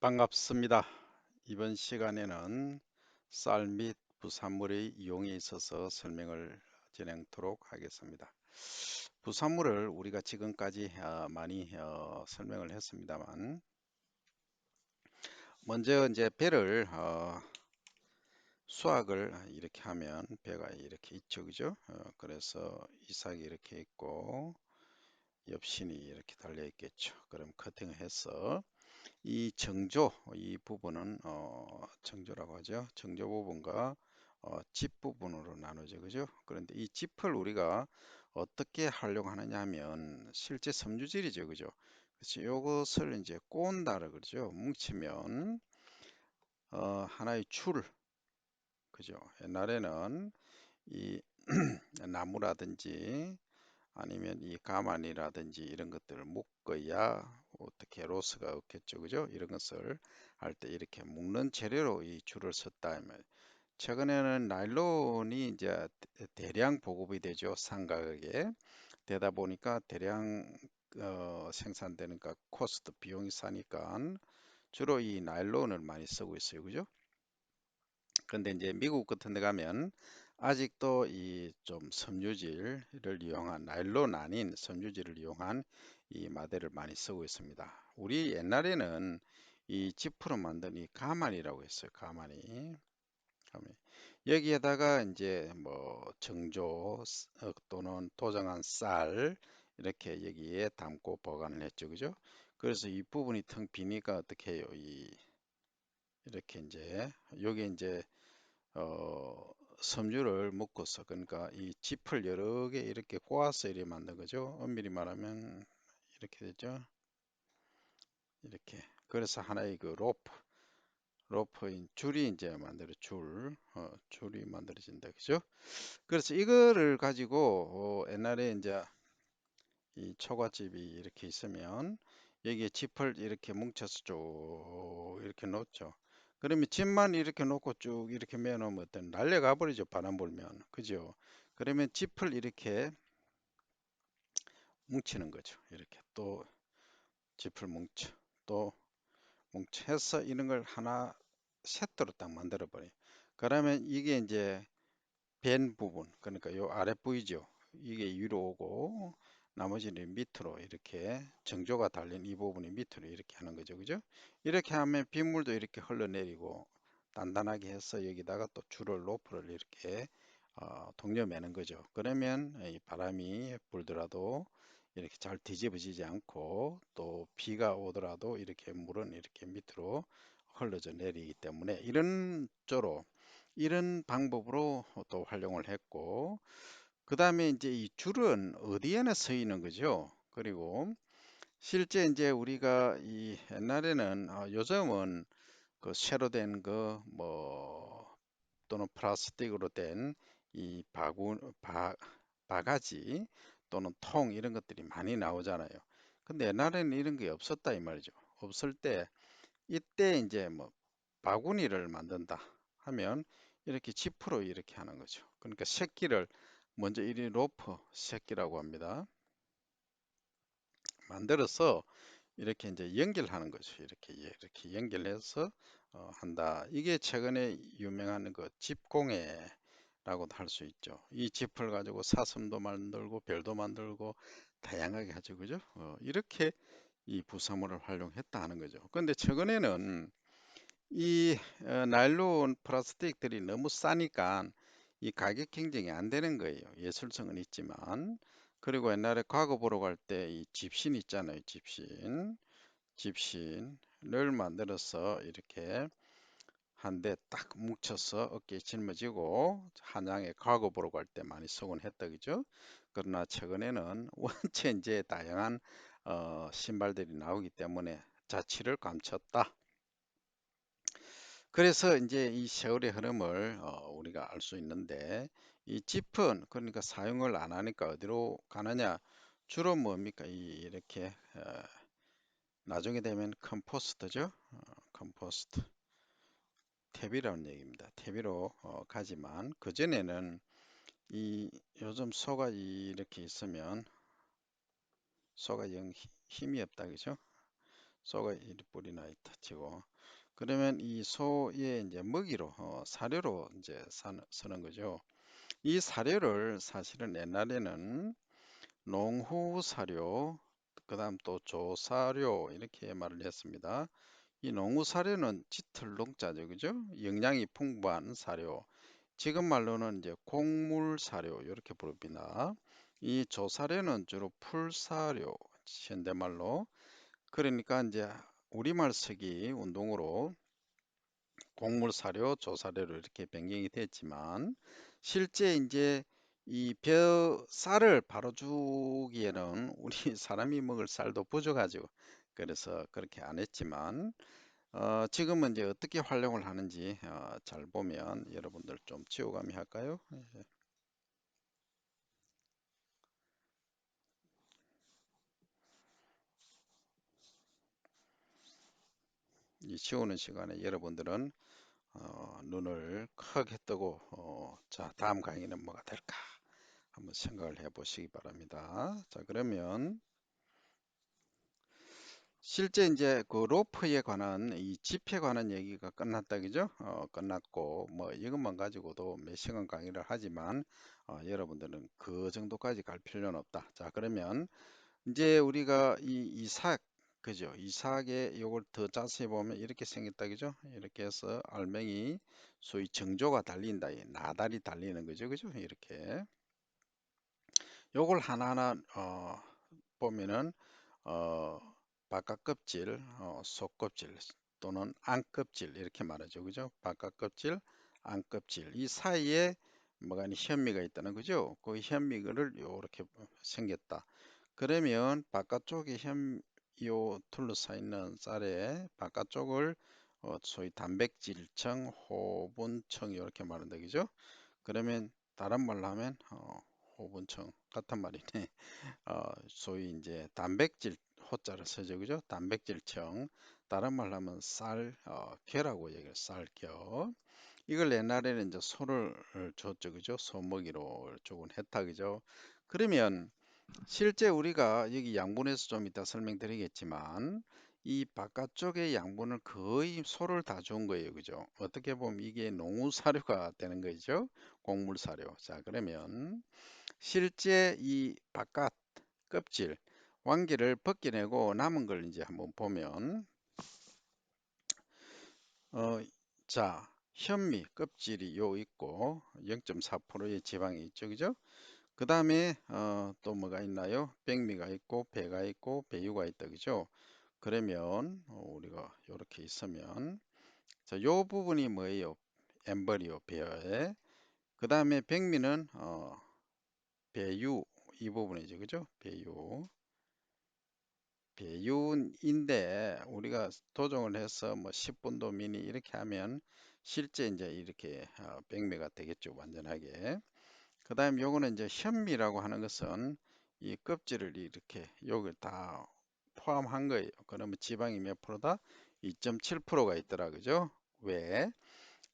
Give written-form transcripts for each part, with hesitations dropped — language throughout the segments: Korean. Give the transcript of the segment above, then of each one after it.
반갑습니다. 이번 시간에는 쌀 및 부산물의 이용에 있어서 설명을 진행토록 하겠습니다. 부산물을 우리가 지금까지 많이 설명을 했습니다만, 먼저 이제 배를 수학을 이렇게 하면 배가 이렇게 있죠, 그죠? 그래서 이삭이 이렇게 있고 옆신이 이렇게 달려 있겠죠. 그럼 커팅을 해서 이 정조 이 부분은 정조라고 하죠. 정조 부분과 집 부분으로 나누죠. 그죠? 그런데 이 짚을 우리가 어떻게 활용하느냐 하면 실제 섬유질이죠. 그죠? 그래서 이것을 이제 꼰다라 그러죠. 뭉치면 하나의 줄, 그죠? 옛날에는 이 나무라든지 아니면 이 가만이라든지 이런 것들을 묶어야 어떻게 로스가 없겠죠, 그죠? 이런 것을 할 때 이렇게 묶는 재료로 이 줄을 썼다 하면, 최근에는 나일론이 이제 대량 보급이 되죠, 상가격에. 되다 보니까 대량 생산되니까 코스트 비용이 싸니까 주로 이 나일론을 많이 쓰고 있어요, 그죠? 그런데 이제 미국 같은 데 가면 아직도 이 좀 섬유질을 이용한, 나일론 아닌 섬유질을 이용한 이 마대를 많이 쓰고 있습니다. 우리 옛날에는 이 지프로 만든 이 가만이라고 했어요. 가만이. 가만히. 여기에다가 이제 뭐 정조 또는 도정한 쌀 이렇게 여기에 담고 보관을 했죠. 그죠? 그래서 이 부분이 텅 비니까 어떻게 해요? 이렇게 이제 여기 이제 섬유를 묶어서, 그러니까 이 짚을 여러 개 이렇게 꼬아서 이렇게 만든 거죠. 엄밀히 말하면 이렇게 되죠. 이렇게. 그래서 하나의 그 로프인 줄이 이제 줄이 만들어진다. 그죠? 그래서 이거를 가지고 옛날에 이제 이 초가집이 이렇게 있으면 여기에 짚을 이렇게 뭉쳐서 쭉 이렇게 놓죠. 그러면 짚만 이렇게 놓고 쭉 이렇게 매놓으면 어떤 날려가 버리죠. 바람 불면. 그죠? 그러면 짚을 이렇게 뭉치는 거죠. 이렇게 또 짚을 뭉쳐. 또 뭉쳐서 이런 걸 하나 세트로 딱 만들어 버려요. 그러면 이게 이제 벤 부분, 그러니까 요 아래 부위죠. 이게 위로 오고 나머지는 밑으로 이렇게 정조가 달린 이 부분이 밑으로 이렇게 하는 거죠. 그죠? 이렇게 하면 빗물도 이렇게 흘러내리고 단단하게 해서 여기다가 또 줄을 로프를 이렇게 동여매는 거죠. 그러면 이 바람이 불더라도 이렇게 잘 뒤집어지지 않고, 또 비가 오더라도 이렇게 물은 이렇게 밑으로 흘러져 내리기 때문에 이런 방법으로 또 활용을 했고, 그 다음에 이제 이 줄은 어디에나 쓰이는 거죠. 그리고 실제 이제 우리가 이 옛날에는 요즘은 그 쇠로 된 거 뭐 또는 플라스틱으로 된 이 바가지 또는 통 이런 것들이 많이 나오잖아요. 근데 옛날에는 이런 게 없었다 이 말이죠. 없을 때 이때 이제 뭐 바구니를 만든다 하면 이렇게 지프로 이렇게 하는 거죠. 그러니까 새끼를 먼저 이리 로프 새끼라고 합니다. 만들어서 이렇게 이제 연결하는 거죠. 이렇게 연결해서 한다. 이게 최근에 유명한 그 집공예라고도 할 수 있죠. 이 집을 가지고 사슴도 만들고 별도 만들고 다양하게 하죠. 그죠? 이렇게 이 부사물을 활용했다 하는 거죠. 그런데 최근에는 이 나일론 플라스틱들이 너무 싸니까 이 가격 경쟁이 안 되는 거예요. 예술성은 있지만. 그리고 옛날에 과거 보러 갈 때 이 집신 있잖아요. 집신을 만들어서 이렇게 한 대 딱 뭉쳐서 어깨에 짊어지고 한양에 과거 보러 갈 때 많이 쓰곤 했다 그죠? 그러나 최근에는 원체 이제 다양한 신발들이 나오기 때문에 자취를 감췄다. 그래서 이제 이 세월의 흐름을 우리가 알 수 있는데, 이 짚은 그러니까 사용을 안 하니까 어디로 가느냐? 주로 뭡니까? 이렇게 나중에 되면 컴포스트죠. 컴포스트 퇴비라는 얘기입니다. 퇴비로 가지만 그전에는 이 요즘 소가 이렇게 있으면 소가 영 힘이 없다 그죠? 소가 이리 뿔이나 있다 치고. 그러면 이 소의 이제 먹이로, 사료로 이제 쓰는 거죠. 이 사료를 사실은 옛날에는 농후 사료, 그다음 또 조사료 이렇게 말을 했습니다. 이 농후 사료는 짙을 농자죠, 그죠? 영양이 풍부한 사료. 지금 말로는 이제 곡물 사료 이렇게 부릅니다. 이 조사료는 주로 풀사료, 현대말로. 그러니까 이제 우리말 쓰기 운동으로 곡물 사료, 조사료로 이렇게 변경이 됐지만 실제 이제 이 쌀을 바로 주기에는 우리 사람이 먹을 쌀도 부족하죠. 그래서 그렇게 안 했지만 지금은 이제 어떻게 활용을 하는지 잘 보면 여러분들 좀 치호감이 할까요? 이 치우는 시간에 여러분들은 눈을 크게 뜨고 자, 다음 강의는 뭐가 될까 한번 생각을 해 보시기 바랍니다. 자, 그러면 실제 이제 그 로프에 관한 이 집에 관한 얘기가 끝났다 그죠? 끝났고 뭐 이것만 가지고도 몇 시간 강의를 하지만 여러분들은 그 정도까지 갈 필요는 없다. 자, 그러면 이제 우리가 이 이삭 그죠? 이삭에 요걸 더 자세히 보면 이렇게 생겼다 그죠? 이렇게 해서 알맹이 소위 정조가 달린다. 이 나달이 달리는 거죠. 그죠? 이렇게 요걸 하나하나 보면은 어, 바깥 껍질, 속 껍질 또는 안 껍질 이렇게 말하죠. 그죠? 바깥 껍질, 안 껍질 이 사이에 뭐가 현미가 있다는 거죠. 그 현미를 요렇게 생겼다. 그러면 바깥쪽에 요 둘러싸 있는 쌀의 바깥쪽을 소위 단백질층, 호분층 이렇게 말한다. 그죠? 그러면 다른 말로 하면 호분층 같은 말이네. 소위 이제 단백질 호자를 쓰죠, 그죠? 단백질청. 다른 말로 하면 쌀겨라고 얘기해요. 쌀겨. 이걸 옛날에는 이제 소를 줬죠, 그죠? 소먹이로 주곤 했다, 그죠? 그러면 실제 우리가 여기 양분에서 좀 이따 설명드리겠지만 이 바깥쪽의 양분을 거의 소를 다 준 거예요, 그죠? 어떻게 보면 이게 농우 사료가 되는 거죠, 곡물 사료. 자, 그러면 실제 이 바깥 껍질 완기를 벗겨내고 남은 걸 이제 한번 보면 어, 자, 현미 껍질이 요 있고 0.4%의 지방이 있죠, 그죠? 그 다음에 또 뭐가 있나요? 백미가 있고 배가 있고 배유가 있다, 그죠? 그러면 우리가 이렇게 있으면 자, 요 부분이 뭐예요? 엠버리오 배어에. 그 다음에 백미는 배유 이 부분이죠, 그죠? 배윤인데 우리가 도정을 해서 뭐 10분도 미니 이렇게 하면 실제 이제 이렇게 백미가 되겠죠, 완전하게. 그 다음 요거는 이제 현미라고 하는 것은 이 껍질을 이렇게 여기 다 포함한 거예요. 그러면 지방이 몇 프로다? 2.7%가 있더라, 그죠? 왜?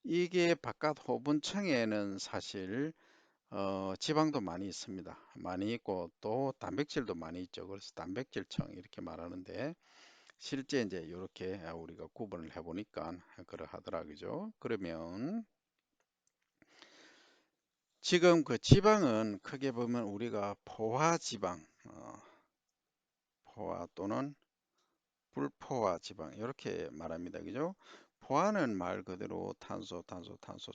이게 바깥 호분층에는 사실 지방도 많이 있습니다. 많이 있고 또 단백질도 많이 있죠. 그래서 단백질층 이렇게 말하는데 실제 이제 이렇게 우리가 구분을 해 보니까 그러하더라, 그죠? 그러면 지금 그 지방은 크게 보면 우리가 포화 지방, 포화 또는 불포화 지방 이렇게 말합니다, 그죠? 포화는 말 그대로 탄소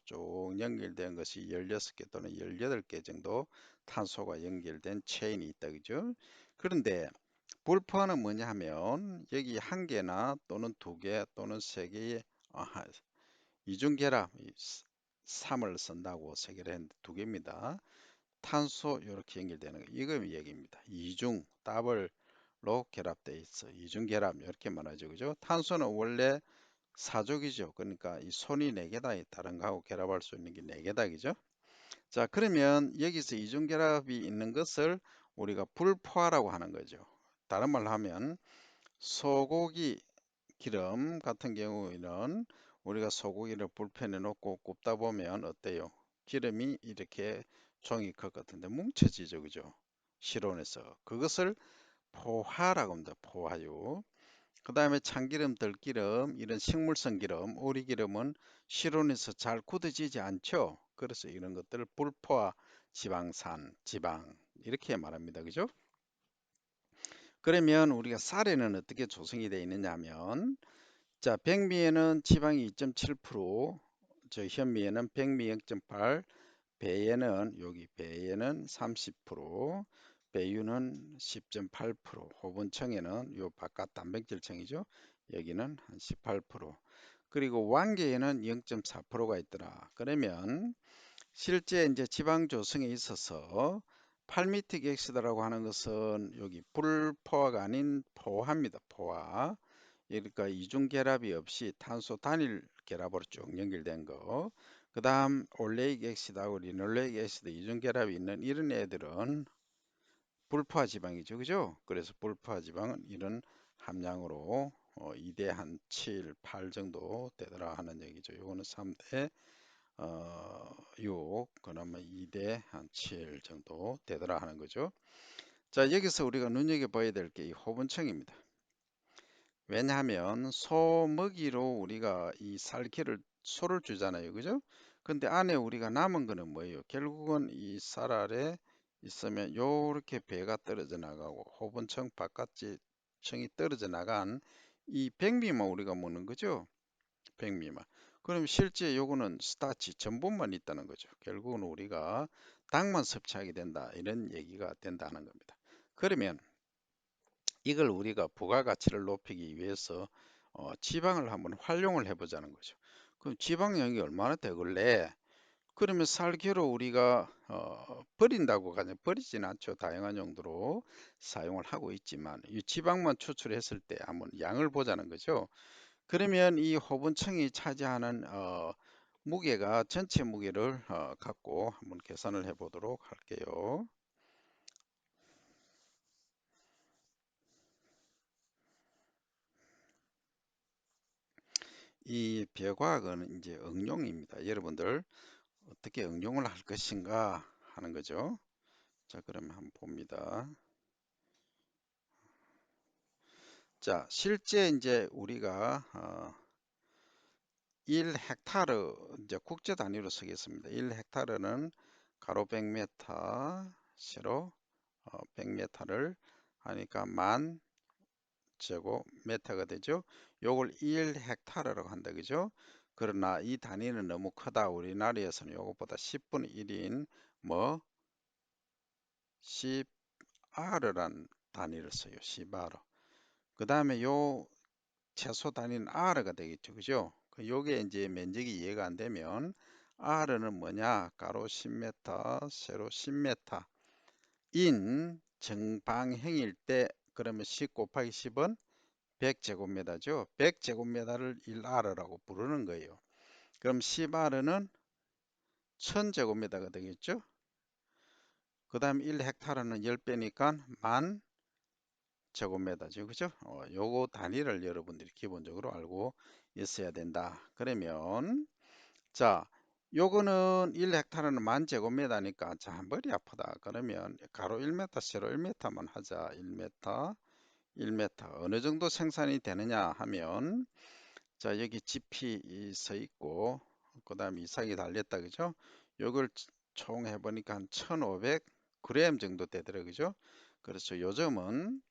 쭉 연결된 것이 16개 또는 18개 정도 탄소가 연결된 체인이 있다, 그죠? 그런데 불포화는 뭐냐 하면 여기 한 개나 또는 두 개 또는 세 개의 이중결합 3을 쓴다고 세 개를 했는데 두 개입니다. 탄소 이렇게 연결되는 거 이거 얘기입니다. 이중 더블로 결합돼 있어. 이중 결합 이렇게 말하죠. 그죠? 탄소는 원래 사족이죠. 그러니까 이 손이 네 개다. 다른 거하고 결합할 수 있는 게 네 개다. 그죠? 자, 그러면 여기서 이중 결합이 있는 것을 우리가 불포화라고 하는 거죠. 다른 말로 하면 소고기 기름 같은 경우에는 우리가 소고기를 불편해 놓고 굽다 보면 어때요? 기름이 이렇게 종이컵 같은데 뭉쳐지죠, 그죠? 실온에서 그것을 포화라고 합니다. 포화유. 그 다음에 참기름, 들기름, 이런 식물성 기름, 오리기름은 실온에서 잘 굳어지지 않죠. 그래서 이런 것들을 불포화 지방산, 지방 이렇게 말합니다. 그죠? 그러면 우리가 쌀에는 어떻게 조성이 되어 있느냐 하면 자, 백미에는 지방이 2.7%, 저 현미에는 백미 0.8, 배에는 여기 배에는 30%, 배유는 10.8%, 호분청에는 요 바깥 단백질청이죠. 여기는 한 18%. 그리고 왕계에는 0.4%가 있더라. 그러면 실제 이제 지방 조성에 있어서 팔미틱 엑시드라고 하는 것은 여기 불포화가 아닌 포화입니다. 포화. 그러니까 이중 결합이 없이 탄소 단일 결합으로 쭉 연결된 거. 그 다음 올레이크 엑시드하고 리놀레이크 엑시드 이중 결합이 있는 이런 애들은 불포화 지방이죠. 그죠? 그래서 불포화 지방은 이런 함량으로 2대 한 7, 8 정도 되더라 하는 얘기죠. 요거는 3대 6, 그러면 2대 한 7 정도 되더라 하는 거죠. 자, 여기서 우리가 눈여겨봐야 될 게 이 호분청입니다. 왜냐하면 소 먹이로 우리가 이 살기를 소를 주잖아요. 그죠? 근데 안에 우리가 남은 거는 뭐예요? 결국은 이 쌀 아래 있으면 요렇게 배가 떨어져 나가고 호분청 바깥청이 떨어져 나간 이 백미만 우리가 먹는 거죠. 백미만. 그럼 실제 요거는 스타치 전분만 있다는 거죠. 결국은 우리가 당만 섭취하게 된다. 이런 얘기가 된다는 겁니다. 그러면 이걸 우리가 부가가치를 높이기 위해서 지방을 한번 활용을 해보자는 거죠. 그럼 지방량이 얼마나 되길래? 그러면 살기로 우리가 버린다고 하죠. 버리지는 않죠. 다양한 용도로 사용을 하고 있지만 이 지방만 추출했을 때 한번 양을 보자는 거죠. 그러면 이 호분청이 차지하는 무게가 전체 무게를 갖고 한번 계산을 해 보도록 할게요. 이 벼과학은 이제 응용입니다. 여러분들 어떻게 응용을 할 것인가 하는 거죠. 자, 그러면 한번 봅니다. 자, 실제 이제 우리가 1헥타르 이제 국제 단위로 쓰겠습니다. 1헥타르는 가로 100m, 세로 100m를 하니까 만 제곱미터가 되죠. 요걸 1헥타르라고 한다. 그죠? 그러나 이 단위는 너무 크다. 우리나라에서는 요것보다 10분의 1인 뭐 10R란 단위를 써요. 10R. 그 다음에 요 최소 단위는 R가 되겠죠. 그죠? 요게 이제 면적이 이해가 안 되면 R는 뭐냐? 가로 10m, 세로 10m 인 정방형일 때 그러면 10 곱하기 10은 100제곱미터죠. 100제곱미터를 1R라고 부르는 거예요. 그럼 10R는 1000제곱미터가 되겠죠. 그 다음 1헥타르는 10배니까 만 제곱미터죠. 그죠? 요거 단위를 여러분들이 기본적으로 알고 있어야 된다. 그러면 자, 요거는 1헥타르는 만 제곱미터니까 자, 머리 아프다. 그러면 가로 1m, 세로 1m만 하자. 1m, 1m 어느 정도 생산이 되느냐 하면 자, 여기 GP 서 있고 그 다음에 이삭이 달렸다. 그죠? 요걸 총 해보니까 한 1500g 정도 되더라고요. 그죠? 그렇죠. 요즘은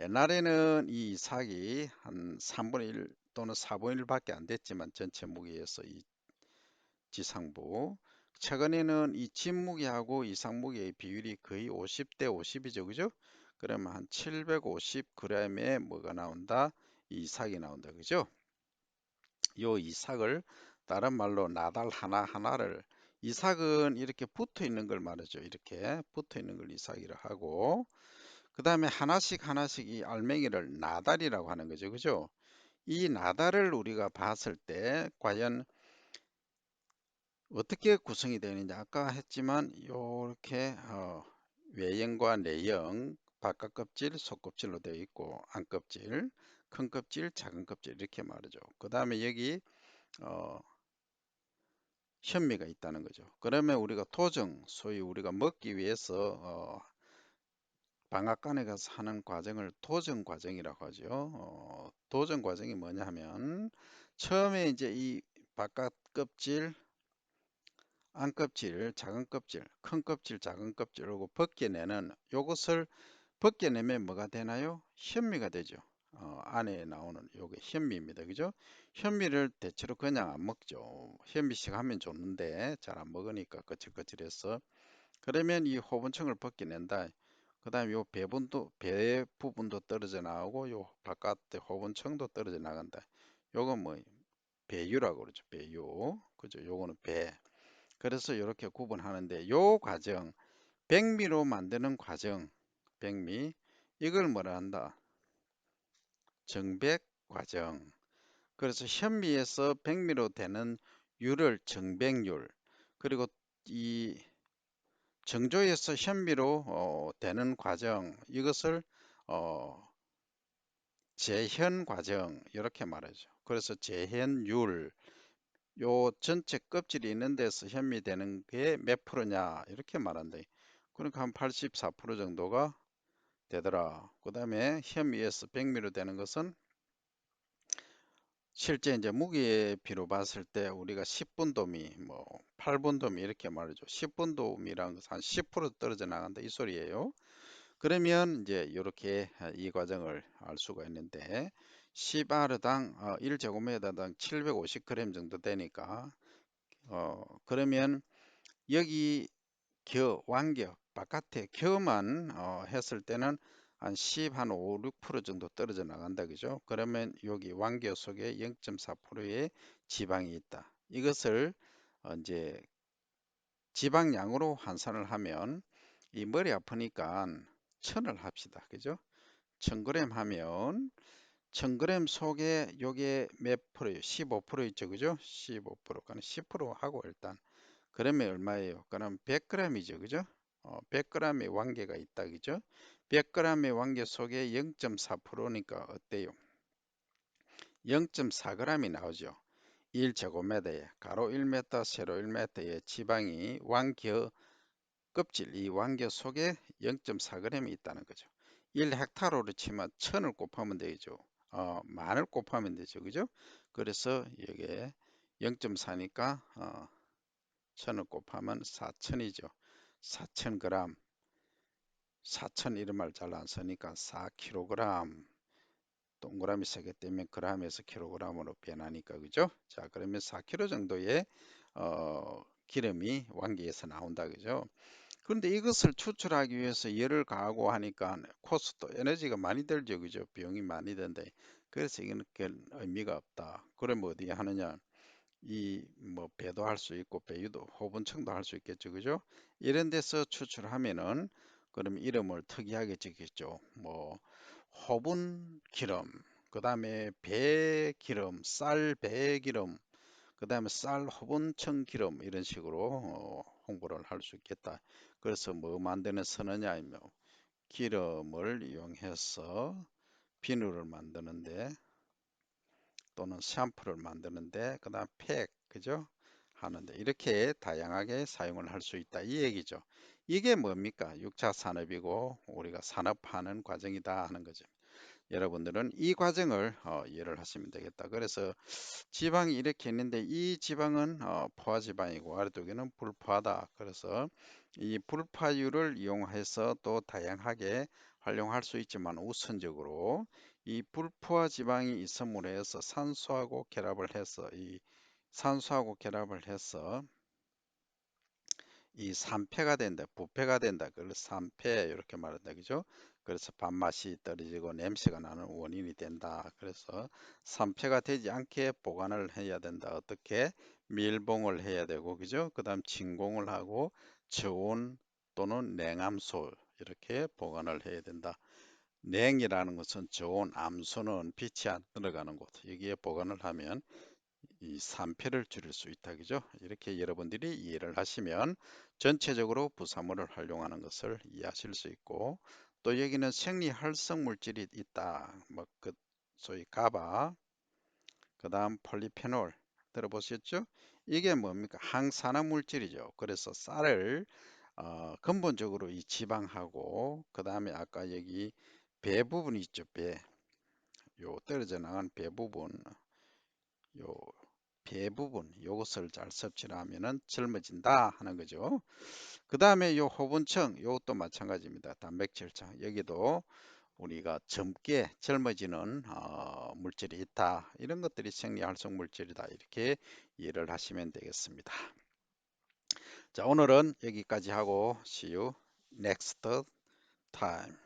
옛날에는 이 이삭이 한 3분의 1 또는 4분의 1밖에 안 됐지만 전체 무게에서 이 지상부 최근에는 이 진무게하고 이상무게의 비율이 거의 50대 50이죠. 그죠? 그러면 한 750g의 뭐가 나온다? 이삭이 나온다. 그죠? 요 이삭을 다른 말로 나달 하나하나를 이삭은 이렇게 붙어 있는 걸 말하죠. 이렇게 붙어 있는 걸 이삭이라 하고 그 다음에 하나씩 하나씩 이 알맹이를 나달이라고 하는 거죠. 그죠? 이 나달을 우리가 봤을 때 과연 어떻게 구성이 되느냐 아까 했지만 이렇게 외형과 내형 바깥 껍질 속껍질로 되어 있고 안껍질 큰 껍질 작은 껍질 이렇게 말이죠. 그 다음에 여기 어, 현미가 있다는 거죠. 그러면 우리가 도정, 소위 우리가 먹기 위해서 방앗간에 가서 하는 과정을 도전 과정이라고 하죠. 도전 과정이 뭐냐 하면 처음에 이제 이 바깥 껍질, 안 껍질, 작은 껍질, 큰 껍질, 작은 껍질하고 벗겨내는 요것을 벗겨내면 뭐가 되나요? 현미가 되죠. 안에 나오는 요게 현미입니다. 그죠? 현미를 대체로 그냥 안 먹죠. 현미식 하면 좋는데 잘 안 먹으니까 거칠거칠해서. 그러면 이 호분층을 벗겨낸다. 그 다음에 요 배 부분도 떨어져 나오고 요 바깥에 호분층도 떨어져 나간다. 요건 뭐 배유라고 그러죠. 배유. 그죠? 요거는 배. 그래서 이렇게 구분하는데 요 과정, 백미로 만드는 과정, 백미, 이걸 뭐라 한다? 정백 과정. 그래서 현미에서 백미로 되는 율을 정백률, 그리고 이 정조에서 현미로 되는 과정, 이것을 어, 재현 과정 이렇게 말하죠. 그래서 재현율, 요 전체 껍질이 있는 데서 현미되는 게 몇 프로냐 이렇게 말한다. 그러니까 한 84% 정도가 되더라. 그 다음에 현미에서 백미로 되는 것은 실제 이제 무게비로 봤을 때 우리가 10분도미, 뭐 8분도미 이렇게 말하죠. 10분도미라는 것은 한 10% 떨어져 나간다 이 소리예요. 그러면 이제 이렇게 이 과정을 알 수가 있는데 10R당 1제곱미터당 750g 정도 되니까 그러면 여기 완겨 바깥에 겨만 했을 때는 한 10, 한 5, 6% 정도 떨어져 나간다 그죠? 그러면 여기 완겨 속에 0.4%의 지방이 있다. 이것을 이제 지방량으로 환산을 하면 이 머리 아프니까 천을 합시다. 그죠? 1000g 하면 1000g 속에 요게 몇 프로예요? 15% 있죠. 그죠? 15%. 그러니까 10% 하고 일단 그러면 얼마예요? 그럼 100g이죠. 그죠? 100g의 완계가 있다. 그죠? 100g의 완계 속에 0.4%니까 어때요? 0.4g이 나오죠. 1제곱미터에 가로 1m, 세로 1m의 지방이 완겨 껍질, 이 완겨 속에 0.4g이 있다는 거죠. 1헥타르로 치면 1000을 곱하면 되죠. 만을 곱하면 되죠. 그죠? 그래서 이게 0.4니까 1000을 곱하면 4000이죠. 4000g, 4000 이런 말 잘 안 쓰니까 4kg. 동그라미 세개 떼면 g에서 킬로그램으로 변하니까 그죠? 자, 그러면 4kg 정도의 기름이 완기에서 나온다 그죠? 그런데 이것을 추출하기 위해서 열을 가하고 하니까 코스트 에너지가 많이 들죠 그죠? 비용이 많이 든데 그래서 이거는 의미가 없다. 그러면 어디 하느냐? 이 뭐 배도 할 수 있고 배유도 호분층도 할 수 있겠죠 그죠? 이런 데서 추출하면은 그럼 이름을 특이하게 짓겠죠. 뭐 호분 기름, 그 다음에 배 기름, 쌀 배 기름, 그 다음에 쌀 호분청 기름 이런 식으로 홍보를 할 수 있겠다. 그래서 뭐 만드는 쓰느냐 하면 기름을 이용해서 비누를 만드는데 또는 샴푸를 만드는데 그다음 팩 그죠? 하는데 이렇게 다양하게 사용을 할 수 있다 이 얘기죠. 이게 뭡니까? 6차 산업이고 우리가 산업화하는 과정이다 하는 거죠. 여러분들은 이 과정을 이해를 하시면 되겠다. 그래서 지방이 이렇게 있는데 이 지방은 포화지방이고 아래쪽에는 불포화다. 그래서 이 불포화율을 이용해서 또 다양하게 활용할 수 있지만 우선적으로 이 불포화 지방이 있음으로 해서 산소하고 결합을 해서 이 산소하고 결합을 해서 이 산패가 된다, 부패가 된다. 그래서 산패 이렇게 말한다, 그죠? 그래서 밥맛이 떨어지고 냄새가 나는 원인이 된다. 그래서 산패가 되지 않게 보관을 해야 된다. 어떻게? 밀봉을 해야 되고, 그죠? 그다음 진공을 하고 저온 또는 냉암소 이렇게 보관을 해야 된다. 냉이라는 것은 저온, 암소는 빛이 안 들어가는 곳. 여기에 보관을 하면 이 산패를 줄일 수 있다. 그죠? 이렇게 여러분들이 이해를 하시면 전체적으로 부사물을 활용하는 것을 이해하실 수 있고 또 여기는 생리활성 물질이 있다. 뭐 그 소위 가바, 그다음 폴리페놀 들어보셨죠? 이게 뭡니까? 항산화 물질이죠. 그래서 쌀을 근본적으로 이 지방하고 그 다음에 아까 여기 배 부분이 있죠. 배. 요 떨어져 나간 배 부분, 요 배 부분 요것을 잘 섭취하면은 젊어진다 하는 거죠. 그 다음에 요 호분층 요것도 마찬가지입니다. 단백질층 여기도 우리가 젊게 젊어지는 물질이 있다. 이런 것들이 생리활성 물질이다. 이렇게 이해를 하시면 되겠습니다. 자, 오늘은 여기까지 하고 see you next time.